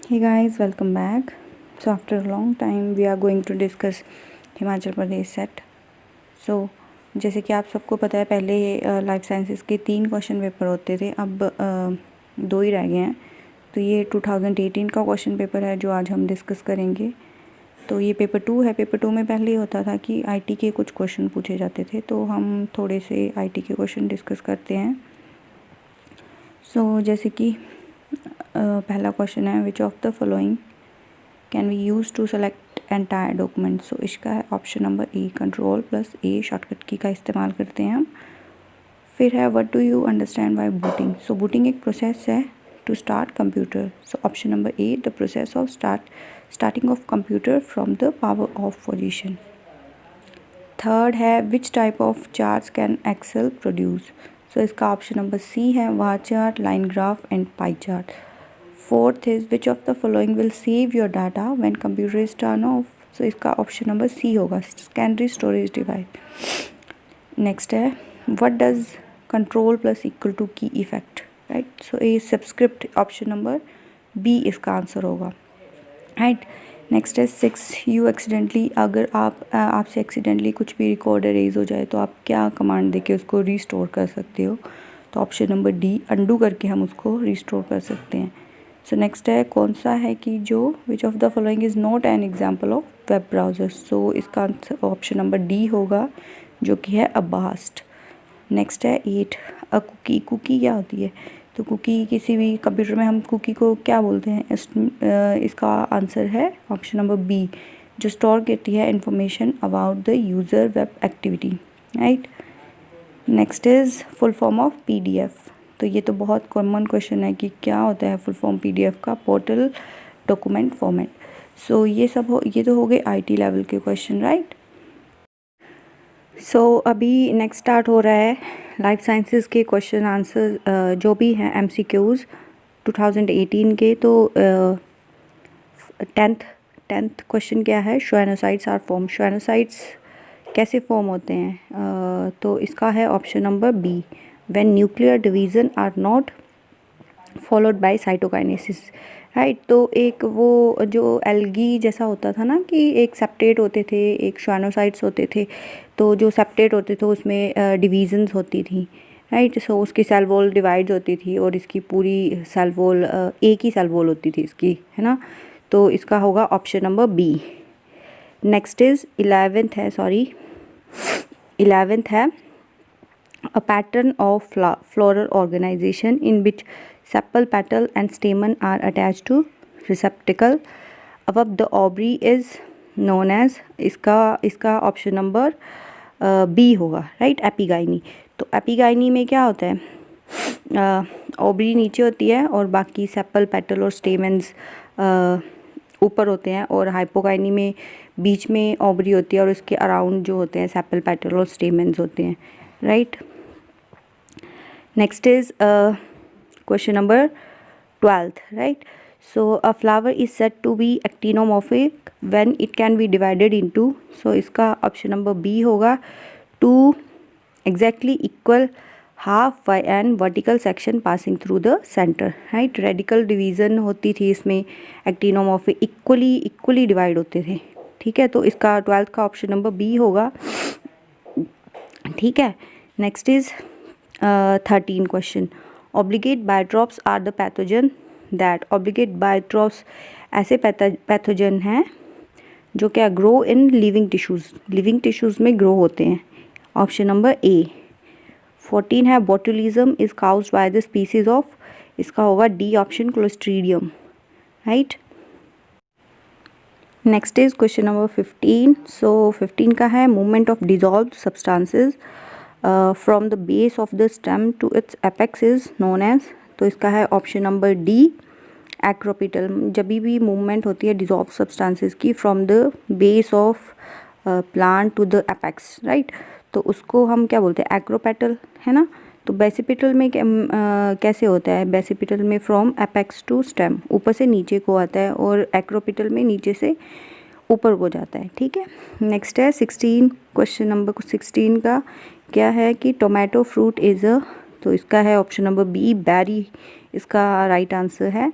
Hey guys, welcome back. So after a long time we are going to discuss Himachal Pradesh set. So जैसे कि आप सबको पता है पहले लाइफ साइंसेस के 3 क्वेश्चन पेपर होते थे, अब 2 ही रह गए हैं. तो ये 2018 का क्वेश्चन पेपर है जो आज हम डिस्कस करेंगे. तो ये पेपर 2 है. पेपर 2 में पहले ही होता था कि आईटी के कुछ क्वेश्चन पूछे जाते थे, तो हम थोड़े से आईटी के क्वेश्चन डिस्कस करते हैं. सो जैसे कि पहला क्वेश्चन है, which of the following can we use to select entire document. So इसका है option number A, control plus A shortcut key का इस्तेमाल करते हैं हम. फिर है, what do you understand by booting. So booting एक प्रोसेस है to start computer. So option number A, the process of starting of computer from the power off position. Third है, which type of charts can Excel produce. So इसका option number C है, bar chart, line graph and pie chart. Fourth is, which of the following will save your data when computer is turn off. So इसका option number C होगा, secondary storage device. Next है, what does control plus equal to key effect, right. So ये subscript option number B इसका answer होगा, right. Next है 6, you accidentally, अगर आपसे accidentally कुछ भी रिकॉर्ड एरेज हो जाए तो आप क्या कमांड देके उसको रीस्टोर कर सकते हो. तो ऑप्शन नंबर डी, अंडू करके हम उसको रीस्टोर कर सकते हैं. सो नेक्स्ट है, कौन सा है कि जो which of the following is not an example of web browser. So इसका आंसर ऑप्शन नंबर डी होगा, जो कि है अबास्ट. नेक्स्ट है 8, अ कुकी. कुकी क्या होती है. तो कुकी, किसी भी कंप्यूटर में हम कुकी को क्या बोलते हैं. इसका आंसर है ऑप्शन नंबर बी, जो स्टोर करती है information about the user web activity, right. Next is full form of PDF. तो ये तो बहुत कॉमन क्वेश्चन है कि क्या होता है फुल फॉर्म पीडीएफ का. Portal document format. सो ये तो हो गए आईटी लेवल के क्वेश्चन, राइट. सो अभी नेक्स्ट स्टार्ट हो रहा है लाइफ साइंसेस के क्वेश्चन आंसर जो भी हैं एमसीक्यूज़ 2018 के. तो 10th क्वेश्चन क्या है, श्वानोसाइट्स आर फॉर्म. श्वानोसाइट्स कैसे फॉर्म होते हैं. तो इसका है option number B, when nuclear division are not followed by cytokinesis, right. तो एक वो जो एल्गी जैसा होता था ना कि एक सेप्टेट होते थे, एक श्वानोसाइट्स होते थे. तो जो सेप्टेट होते थे उसमें डिवीज़न्स होती थी, राइट. सो उसकी सेल वॉल डिवाइड होती थी और इसकी पूरी सेल वॉल एक ही सेल वॉल होती थी इसकी, है ना. तो इसका होगा option number B. Next is 11th है, a pattern of floral organization in which sepal, petal and stamen are attached to receptacle above the ovary is known as. इसका ऑप्शन नंबर बी होगा, राइट. एपिगाइनी. तो एपिगाइनी में क्या होता है, ovary नीचे होती है और बाकी सेपल, पेटल और स्टेमेंस ऊपर होते हैं, और हाइपोगाइनी में बीच में ओवरी होती है और उसके अराउंड जो होते हैं सेपल, पेटल और स्टेमेंस होते हैं, right. Next is question number 12th, right. So a flower is said to be actinomorphic when it can be divided into. So इसका ऑप्शन नंबर बी होगा, 2 exactly equal half by an vertical section passing through the centre, right. Radical division होती थी इसमें, actinomorphic equally divide होते थे, ठीक है. तो इसका 12th का ऑप्शन नंबर बी होगा, ठीक है. Next is 13 question, obligate biotrophs are the pathogen that. Obligate biotrophs ऐसे पैथोजन हैं जो क्या ग्रो इन लिविंग टिश्यूज़ में ग्रो होते हैं. Option number A. 14 है, botulism is caused by the species of. इसका होगा D option, clostridium, right. Next is question number 15. So 15 का है, movement of dissolved substances from the base of the stem to its apex is known as. तो इसका है option number D, acropetal. जब भी movement होती है डिजॉल्व सब्सटेंसेज की from the base of plant to the apex, right. तो उसको हम क्या बोलते हैं, एक्रोपेटल, है ना. तो बेसिपिटल में कैसे होता है, बेसिपिटल में फ्रॉम एपेक्स टू स्टेम, ऊपर से नीचे को आता है, और एक्रोपिटल में नीचे से ऊपर को जाता है, ठीक है. नेक्स्ट है 16, क्वेश्चन नंबर 16 का क्या है कि टोमेटो फ्रूट इज़ अ. तो इसका है ऑप्शन नंबर बी, बैरी इसका राइट आंसर है.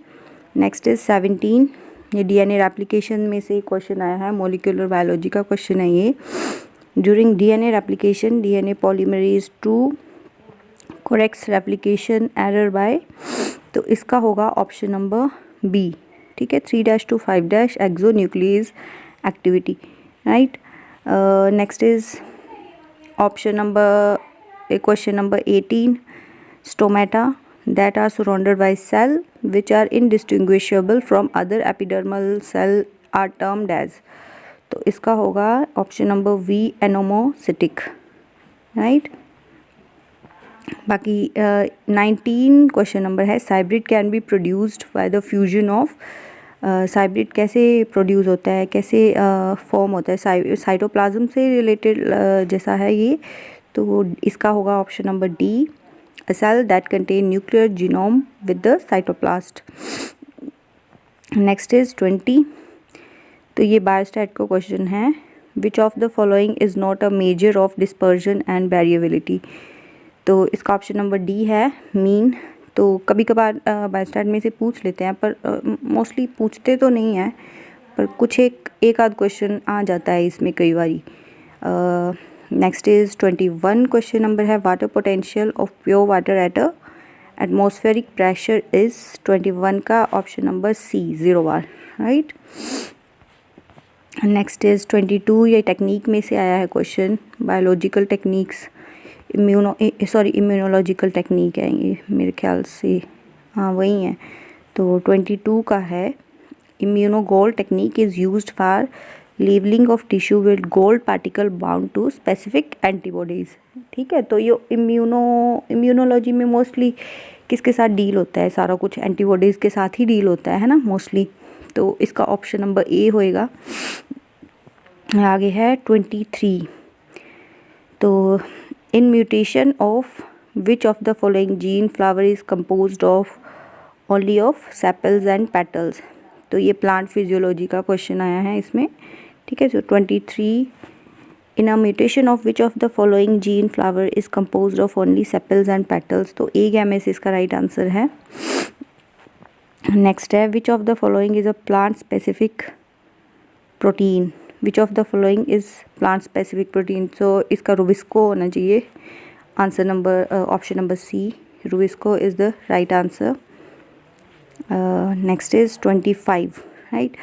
नेक्स्ट इज 17, ये डीएनए रेप्लिकेशन में से क्वेश्चन आया है, मॉलिक्यूलर बायोलॉजी का क्वेश्चन है ये। During DNA replication DNA polymerase 2 corrects replication error bye, तो इसका होगा ऑप्शन नंबर बी, ठीक है, 3' to 5' exonuclease activity, right. Next is option number question number 18, stomata that are surrounded by cell which are indistinguishable from other epidermal cell are termed as, तो इसका होगा option number V, anomocytic, right. बाकी 19 question number है, cybrid can be produced by the fusion of, cybrid कैसे produce होता है, कैसे form होता है, साइटोप्लाज्म से रिलेटेड जैसा है ये, तो इसका होगा option number D, a cell that contain nuclear genome with the cytoplast. Next is 20, तो ये बायोस्टैट का क्वेश्चन है, which of the following is not a measure of dispersion and variability, तो इसका ऑप्शन नंबर डी है, mean. तो कभी कभार बायोस्टैट में से पूछ लेते हैं, पर मोस्टली पूछते तो नहीं है, पर कुछ एक आध क्वेश्चन आ जाता है इसमें कई बारी। नेक्स्ट इज 21 क्वेश्चन नंबर है, water potential of pure water at a atmospheric pressure is, 21 का option number C, 0 bar, right. Next is 22, ये टेक्निक में से आया है क्वेश्चन, बायोलॉजिकल टेक्निक्स, इम्यूनोलॉजिकल टेक्निक है ये मेरे ख्याल से, हाँ वही है। तो 22 का है, immunogold technique is used for levelling of tissue with gold particle bound to specific antibodies, ठीक है। तो ये इम्यूनोलॉजी में मोस्टली किसके साथ डील होता है, सारा कुछ एंटीबॉडीज़ के साथ ही डील होता है ना मोस्टली, तो इसका ऑप्शन नंबर ए होएगा। आगे है 23, तो in mutation of which of the following gene flower is composed of only of sepals and petals, तो ये प्लांट फिजियोलॉजी का क्वेश्चन आया है इसमें, ठीक है। So 23, in a mutation of which of the following gene flower is composed of only sepals and petals, तो a gamete से इसका राइट आंसर है। नेक्स्ट है, which of the following is a plant specific protein, which of the following is plant specific protein, तो इसका rubisco होना चाहिए, answer number option number C, rubisco is the right answer. Next is 25, right?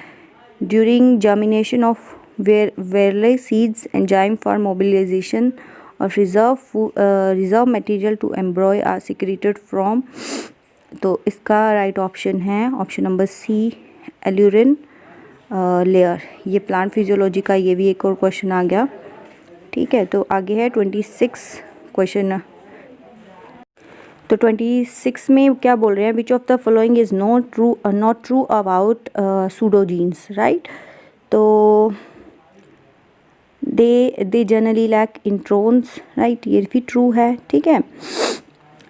During germination of varroa seeds, enzyme for mobilization of reserve material to embryo are secreted from, तो इसका right option है option number सी, एल्यूरिन layer. ये plant physiology का ये भी एक और question आ गया, ठीक है। तो आगे है 26 क्वेश्चन, तो 26 में क्या बोल रहे हैं, which of the following is not true about pseudogenes, right. तो they generally lack introns, right, ये भी ट्रू है, ठीक है।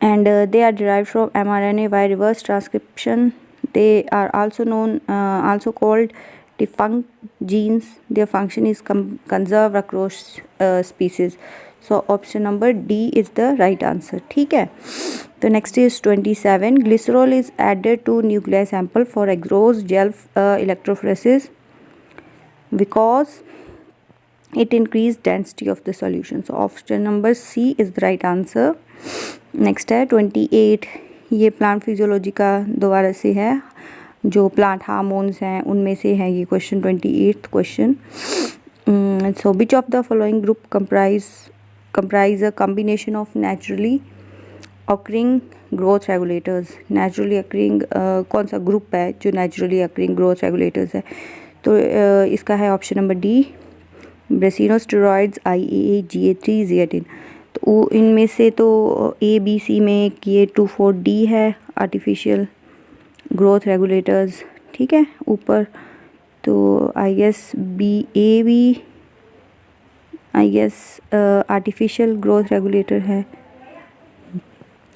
And they are derived from mRNA by reverse transcription, they are also called defunct genes, their function is conserve across species, so option number D is the right answer, ठीक है। तो next is 27, glycerol is added to nuclear sample for agarose gel electrophoresis because it increase density of the solution, so option number C is the right answer. Next है 28, ये plant physiology का दोबारा से है, जो प्लांट हार्मोन्स हैं उनमें से है ये question, 28th question. So which of the following group comprise a combination of naturally occurring growth regulators, naturally occurring कौन सा ग्रुप है जो नेचुरली अक्रिंग ग्रोथ रेगुलेटर्स है, तो इसका है option number D, brassinosteroids, IAA, GA3, zeatin. तो इनमें से तो ABC में ये 2,4-D है, आर्टिफिशियल ग्रोथ रेगुलेटर्स, ठीक है ऊपर, तो आई गेस BA भी I guess artificial growth regulator है।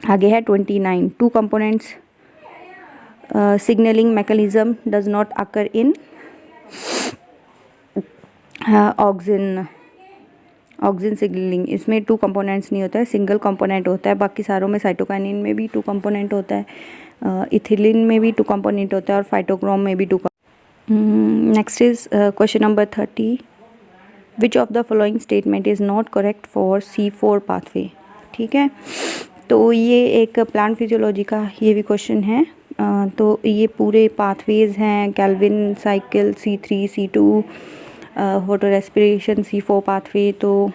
आगे है 29, 2 components signaling mechanism does not occur in auxin signaling, इसमें 2 कंपोनेंट्स नहीं होता है, सिंगल कंपोनेंट होता है, बाकी सारों में साइटोकाइनिन में भी 2 कंपोनेंट होता है, इथिलीन में भी 2 कंपोनेंट होता है और फाइटोक्रोम में भी 2। Next is question number 30, which of the following statement is not correct for C4 pathway. ठीक है, तो ये एक प्लांट फिजियोलॉजी का ये भी क्वेश्चन है। तो ये पूरे पाथवेज हैं, Calvin cycle C3 C2, photorespiration C4 pathway. तो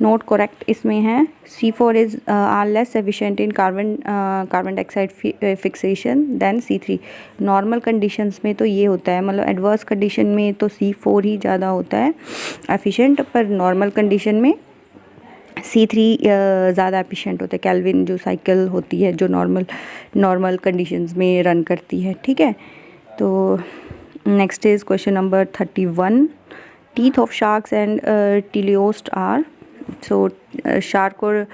नोट करेक्ट इसमें है C4 is are less efficient in carbon dioxide fixation than C3। Normal conditions में तो ये होता है, मतलब एडवर्स कंडीशन में तो C4 ही ज़्यादा होता है एफिशिएंट, पर नॉर्मल कंडीशन में C3 ज़्यादा एफिशिएंट होता है। कैल्विन जो साइकिल होती है जो नॉर्मल कंडीशंस में रन करती है। ठीक है, तो next is question number 31, teeth of sharks and teleost are. So shark और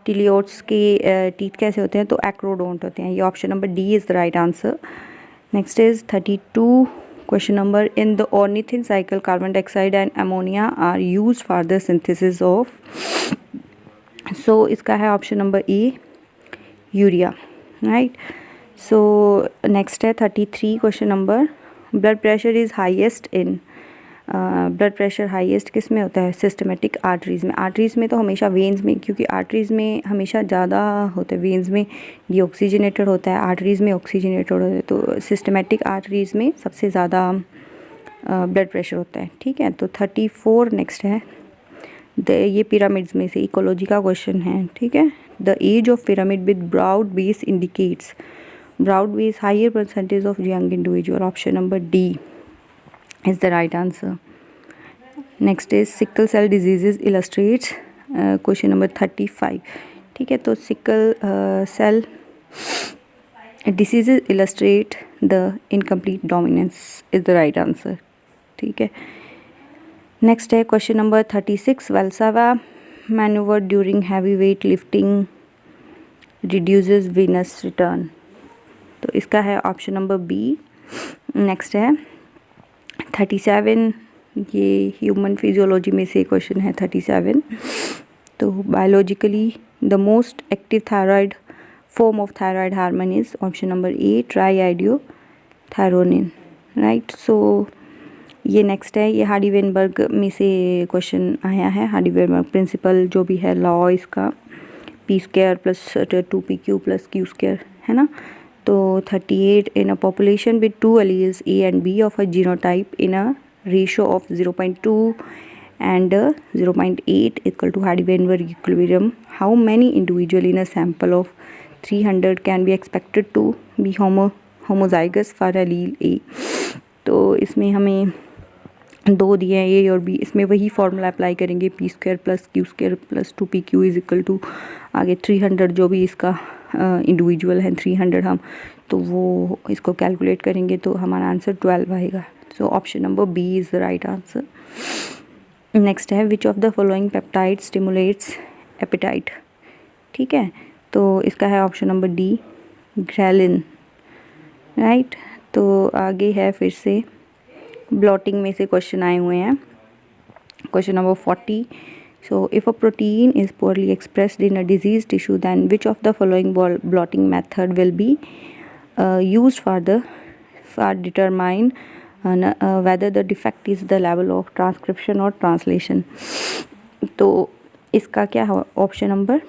टीलियोट्स के टीथ कैसे होते हैं, तो एक्रोडोंट होते हैं। ये option number D is the right answer. Next is 32 question number, in the ornithine cycle carbon dioxide and ammonia are used for the synthesis of. So इसका है option number A, urea, right. So next है 33 question number, blood pressure is highest in. Blood pressure highest किस में होता है, systematic arteries में। Arteries में तो हमेशा वेन्स में, क्योंकि आर्टरीज़ में हमेशा ज़्यादा होता है, वेन्स में डीऑक्सीजनेटेड होता है, आर्टरीज़ में ऑक्सीजनेटेड होता है। तो सिस्टमेटिक आर्टरीज़ में सबसे ज़्यादा ब्लड प्रेशर होता है। ठीक है, तो 34 नेक्स्ट है, ये पिरामिड्स में से इकोलॉजी का क्वेश्चन है। ठीक है, the age of pyramid with broad base indicates. Broad base higher percentage of young individual. Option number D is the right answer. Next is sickle cell diseases illustrates, question number 35. ठीक है, तो sickle cell diseases illustrate the incomplete dominance is the right answer. ठीक है, next है question number 36, Valsalva maneuver during heavy weight lifting reduces venous return। तो इसका है option number B. Next है 37, ये ह्यूमन फिजियोलॉजी में से क्वेश्चन है 37। तो biologically the most active thyroid form of thyroid hormone is option number A, triiodothyronine, right. So ये नेक्स्ट है, ये हार्डी वेनबर्ग में से क्वेश्चन आया है। हार्डी वेनबर्ग प्रिंसिपल जो भी है लॉ इसका, p² plus 2pq plus q², है ना। तो 38, in a population with 2 alleles A and B of a genotype in a ratio of 0.2 and 0.8 equal to Hardy-Weinberg equilibrium, how many individual in a sample of 300 can be expected to be homozygous for allele A। तो इसमें हमें 2 दिए हैं, A और B। इसमें वही formula apply करेंगे, p² plus q² plus 2pq is equal to आगे 300 जो भी इसका इंडिविजुअल है 300 हम, तो वो इसको कैलकुलेट करेंगे तो हमारा आंसर 12 आएगा। So option number B is the right answer. Next है, which of the following peptide stimulates appetite. ठीक है, तो इसका है option number D, ghrelin, right. तो आगे है फिर से ब्लॉटिंग में से क्वेश्चन आए हुए हैं। Question number 40, so if a protein is poorly expressed in a diseased tissue, then which of the following blotting method will be used for determine whether the defect is the level of transcription or translation। तो इसका क्या है option number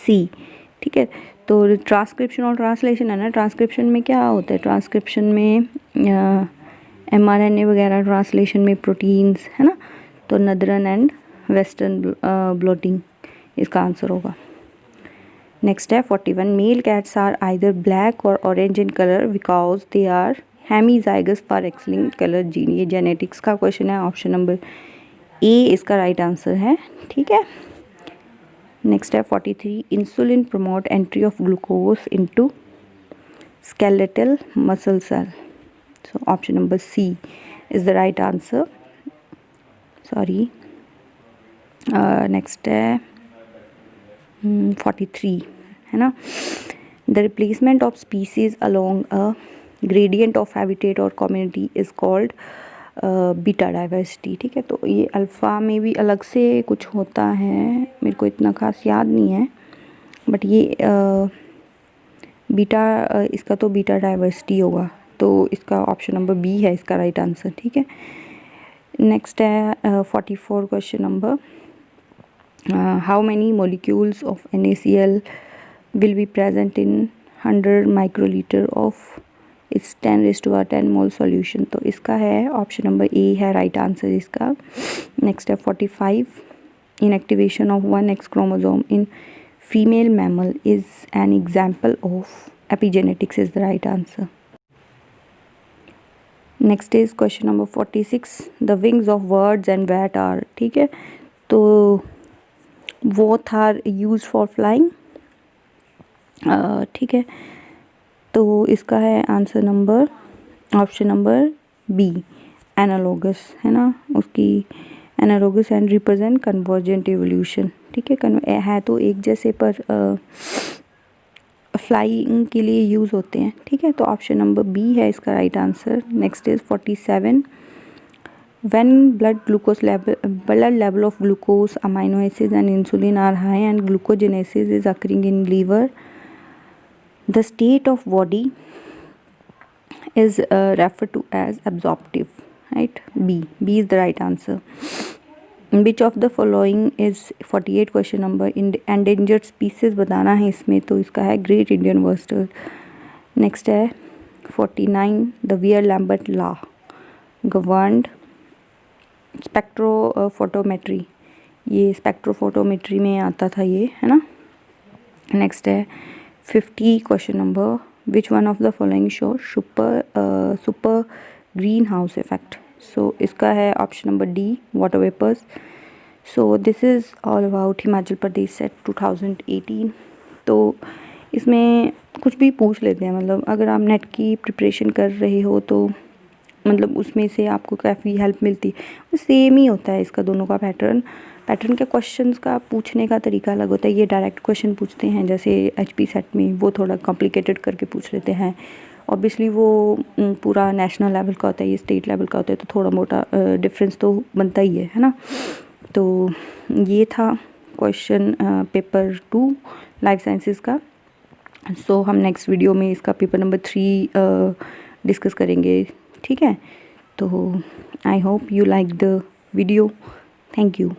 सी। ठीक है, तो transcription और translation है ना। ट्रांसक्रिप्शन में क्या होता है, ट्रांसक्रिप्शन में mRNA वगैरह, ट्रांसलेशन में प्रोटीन्स, है ना। तो नदरन एंड वेस्टर्न ब्लॉटिंग इसका आंसर होगा। नेक्स्ट है 41, male cats are either black or orange in colour because they are hemizygous for X linked colour gene. ये जेनेटिक्स का क्वेश्चन है, ऑप्शन नंबर ए इसका राइट आंसर है। ठीक है, नेक्स्ट है 43, insulin promote entry of glucose into skeletal muscle cell. So option number C is the right answer. Sorry, next है 43, है ना। The replacement of species along a gradient of habitat or community is called beta diversity. ठीक है, तो ये alpha में भी अलग से कुछ होता है, मेरे को इतना खास याद नहीं है, बट ये बीटा, इसका तो बीटा डाइवर्सिटी होगा, तो इसका ऑप्शन नंबर बी है इसका राइट आंसर, ठीक है। नेक्स्ट है 44 question number, how many molecules of NaCl will be present in 100 microlitre of its 10⁻10 mole solution. तो इसका है ऑप्शन नंबर ए है राइट आंसर इसका। नेक्स्ट है 45, inactivation of 1X chromosome in female mammal is an example of epigenetics is the right answer. Next is question number 46, the wings of birds and bat are, ठीक है, तो both are use for flying, ठीक है, तो इसका है answer number option number B, analogous, है ना, उसकी analogous and represent convergent evolution, ठीक है तो एक जैसे पर फ्लाइंग के लिए यूज़ होते हैं, ठीक है, तो ऑप्शन नंबर बी है इसका right answer. Next is 47, when blood level of glucose, amino acids and insulin are high and glucogenesis is occurring in liver, the state of body is referred to as absorptive, right? B is the right answer. Which of the following is 48 question number, endangered species बताना है इसमें, तो इसका है great Indian bustard. Next है 49, the Beer-Lambert law governed spectrophotometry, ये spectrophotometry में आता था ये, है ना। नेक्स्ट है 50 question number, which one of the following show super greenhouse effect. So इसका है option number D, water vapours. So this is all about Himachal Pradesh set 2018। तो इसमें कुछ भी पूछ लेते हैं, मतलब अगर आप नेट की प्रिपरेशन कर रहे हो तो मतलब उसमें से आपको काफ़ी हेल्प मिलती है। सेम ही होता है इसका दोनों का पैटर्न के क्वेश्चंस का पूछने का तरीका अलग होता है। ये डायरेक्ट क्वेश्चन पूछते हैं, जैसे HP सेट में वो थोड़ा कॉम्प्लिकेटेड करके पूछ लेते हैं। ऑब्वियसली वो पूरा नेशनल लेवल का होता है, ये स्टेट लेवल का होता है, तो थोड़ा मोटा डिफरेंस तो बनता ही है ना। तो ये था क्वेश्चन पेपर 2 लाइफ साइंसेस का। सो हम नेक्स्ट वीडियो में इसका पेपर नंबर 3 डिस्कस करेंगे, ठीक है। तो I hope you like the video, thank you.